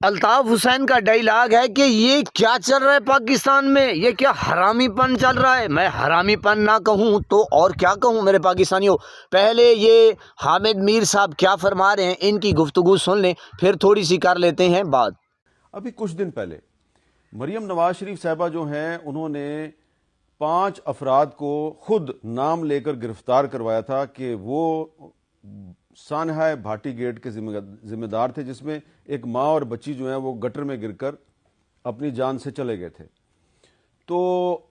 अल्ताफ हुसैन का डायलॉग है कि ये क्या चल रहा है पाकिस्तान में, ये क्या हरामीपन चल रहा है। मैं हरामीपन ना कहूँ तो और क्या कहूँ मेरे पाकिस्तानियों। पहले ये हामिद मीर साहब क्या फरमा रहे हैं, इनकी गुफ्तगू सुन लें, फिर थोड़ी सी कर लेते हैं बात। अभी कुछ दिन पहले मरियम नवाज शरीफ साहबा जो हैं उन्होंने 5 अफराद को खुद नाम लेकर गिरफ्तार करवाया था कि वो सानहा भाटी गेट के जिम्मेदार थे, जिसमें एक माँ और बच्ची जो है वो गटर में गिरकर अपनी जान से चले गए थे। तो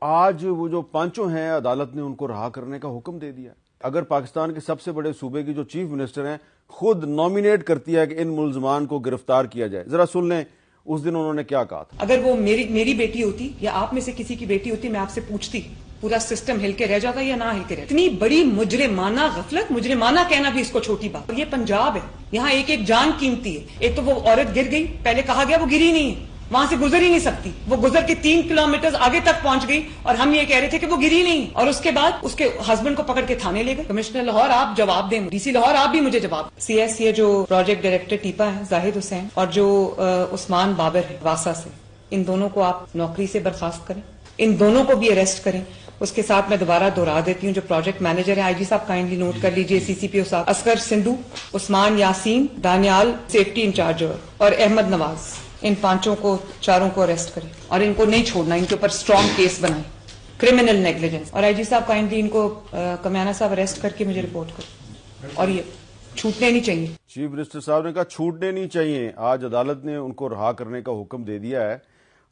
आज वो जो पांचों हैं अदालत ने उनको रहा करने का हुक्म दे दिया। अगर पाकिस्तान के सबसे बड़े सूबे की जो चीफ मिनिस्टर हैं खुद नॉमिनेट करती है कि इन मुलजमान को गिरफ्तार किया जाए, जरा सुन लें उस दिन उन्होंने क्या कहा था। अगर वो मेरी बेटी होती या आप में से किसी की बेटी होती, मैं आपसे पूछती पूरा सिस्टम हिल के रह जाता या ना हिल के रह। इतनी बड़ी मुजरिमाना गफलत, मुजरिमाना कहना भी इसको छोटी बात। ये पंजाब है, यहाँ एक एक जान कीमती है। एक तो वो औरत गिर गई, पहले कहा गया वो गिरी नहीं है, वहां से गुजर ही नहीं सकती, वो गुजर के 3 किलोमीटर आगे तक पहुंच गई और हम ये कह रहे थे कि वो गिरी नहीं। और उसके बाद उसके हस्बैंड को पकड़ के थाने ले गए। कमिश्नर लाहौर आप जवाब दें, डीसी लाहौर आप भी मुझे जवाब। CS ये जो प्रोजेक्ट डायरेक्टर टीपा है जाहिद हुसैन और जो उस्मान बाबर है वासा से, इन दोनों को आप नौकरी से बर्खास्त करें, इन दोनों को भी अरेस्ट करें। उसके साथ मैं दोबारा दोहरा देती हूँ, जो प्रोजेक्ट मैनेजर है IG साहब काइंडली नोट कर लीजिए, CCPO साहब असगर सिंधु, उस्मान यासीन, दानियाल सेफ्टी इंचार्ज और अहमद नवाज, इन पांचों को चारों को अरेस्ट करें और इनको नहीं छोड़ना, इनके ऊपर स्ट्रॉन्ग केस बनाएं, क्रिमिनल नेग्लिजेंस। और IG साहब काइंडली इनको कमियाना साहब अरेस्ट करके मुझे रिपोर्ट करें और ये छूटने नहीं चाहिए। चीफ मिनिस्टर साहब ने कहा छूटने नहीं चाहिए। आज अदालत ने उनको रहा करने का हुक्म दे दिया है।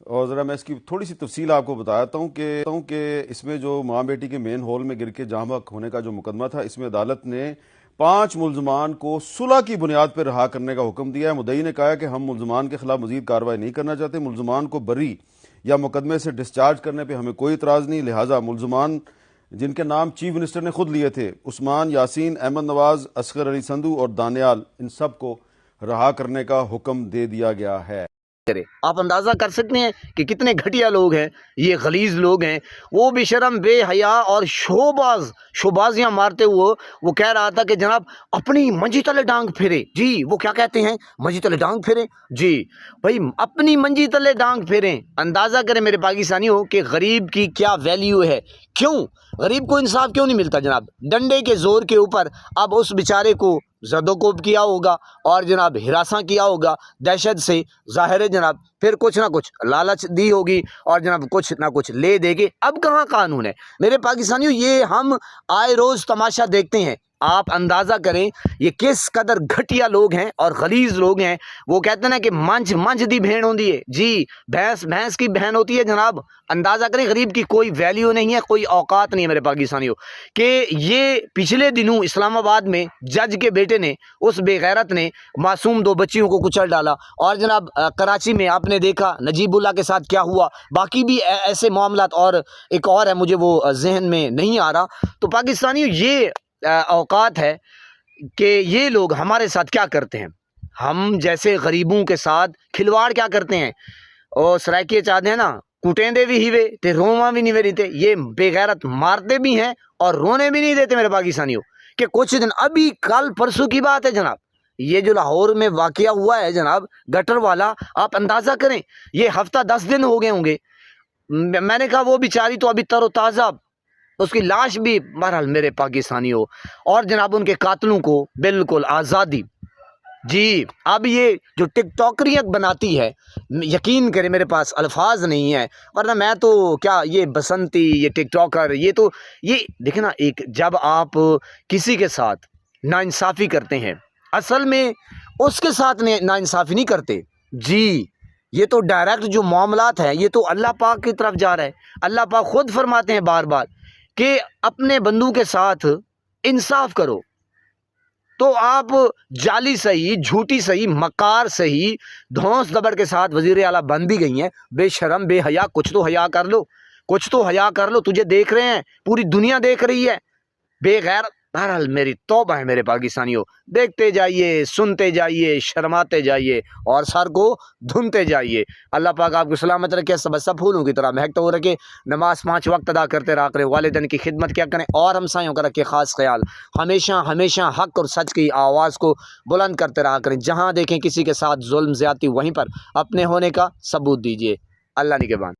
और जरा मैं इसकी थोड़ी सी तफसील आपको बताता हूँ कि इसमें जो माँ बेटी के मेन हॉल में गिर के जहाँ बहक होने का जो मुकदमा था, इसमें अदालत ने 5 मुलजमान को सुलह की बुनियाद पर रहा करने का हुक्म दिया है। मुद्दई ने कहा है कि हम मुलजमान के खिलाफ मजीद कार्रवाई नहीं करना चाहते, मुलजमान को बरी या मुकदमे से डिस्चार्ज करने पर हमें कोई इतराज नहीं। लिहाजा मुलजमान जिनके नाम चीफ मिनिस्टर ने खुद लिए थे, उस्मान यासीन, अहमद नवाज, असगर अली संधू और दानियाल, इन सब को रहा करने का हुक्म दे दिया गया है। आप अंदाजा कर सकते हैं कि कितने घटिया लोग हैं, ये गलीज लोग हैं। वो बेशरम, बेहया और शोबाजियां मारते हुए वो कह रहा था कि जनाब अपनी मंजी तले डांग फेरे। जी, वो क्या कहते हैं, मंजी तले डांग फेरे। जी भाई, अपनी मंजी तले डांग फेरें। अंदाजा करें मेरे पाकिस्तानियों कि गरीब की क्या वैल्यू है। क्यों गरीब को इंसाफ क्यों नहीं मिलता जनाब। डंडे के जोर के ऊपर अब उस बेचारे को जदोकोब किया होगा और जनाब हिरासा किया होगा दहशत से, जाहिर है जनाब फिर कुछ ना कुछ लालच दी होगी और जनाब कुछ ना कुछ ले देंगे। अब कहाँ कानून है मेरे पाकिस्तानियों, ये हम आए रोज तमाशा देखते हैं। आप अंदाजा करें ये किस कदर घटिया लोग हैं और गलीज लोग हैं। वो कहते हैं ना कि मंझ दी बहन होती है। जी, भैंस की बहन होती है जनाब। अंदाजा करें गरीब की कोई वैल्यू नहीं है, कोई औकात नहीं है मेरे पाकिस्तानियों। कि ये पिछले दिनों इस्लामाबाद में जज के बेटे ने, उस बेगैरत ने मासूम 2 बच्चियों को कुचल डाला। और जनाब कराची में आपने देखा नजीबुल्ला के साथ क्या हुआ। बाकी भी ऐसे मामलात, और एक और है मुझे वो जहन में नहीं आ रहा। तो पाकिस्तानियों ये औकात है कि ये लोग हमारे साथ क्या करते हैं। हम जैसे गरीबों के साथ खिलवाड़ क्या करते हैं। और सराइके चाहते हैं ना, कुटेंदे भी हीवे ते रोमा भी नहीं वेरीते। ये बेगैरत मारते भी हैं और रोने भी नहीं देते मेरे पाकिस्तानियों। कि कुछ दिन अभी कल परसों की बात है जनाब, ये जो लाहौर में वाकया हुआ है जनाब गटर वाला, आप अंदाजा करें ये हफ्ता 10 दिन हो गए होंगे। मैंने कहा वो बेचारी तो अभी तरोताज़ा, उसकी लाश भी बहरहाल मेरे पाकिस्तानियों। और जनाब उनके कातलों को बिल्कुल आज़ादी। जी, अब ये जो टिकटॉकरियत बनाती है, यकीन करें मेरे पास अल्फाज नहीं है, वरना मैं तो क्या, ये बसंती, ये टिकटॉकर, ये तो ये देखे ना, एक जब आप किसी के साथ नाइंसाफ़ी करते हैं, असल में उसके साथ नाइंसाफ़ी नहीं करते। जी, ये तो डायरेक्ट जो मामलात है ये तो अल्लाह पाक की तरफ जा रहा है। अल्लाह पाक खुद फरमाते हैं बार बार कि अपने बंदों के साथ इंसाफ करो। तो आप जाली सही, झूठी सही, मकार सही, धौंस दबड़ के साथ वजीर आला बन भी गई हैं। बेशरम, बेहया, कुछ तो हया कर लो, कुछ तो हया कर लो। तुझे देख रहे हैं, पूरी दुनिया देख रही है। बेगैर बहरहाल मेरी तौबा है मेरे पाकिस्तानियों, देखते जाइए, सुनते जाइए, शर्माते जाइए और सर को धुनते जाइए। अल्लाह पाक आपको सलामत रखे, सब फूलों की तरह महकते हो रखे, नमाज 5 वक्त अदा करते रहा करें, वालिदैन की खिदमत क्या करें और हमसायों का रखे ख़ास ख्याल। हमेशा हमेशा हक़ और सच की आवाज़ को बुलंद करते रहा करें। जहाँ देखें किसी के साथ जुल्म ज़्यादती, वहीं पर अपने होने का सबूत दीजिए। अल्लाह निगहबान।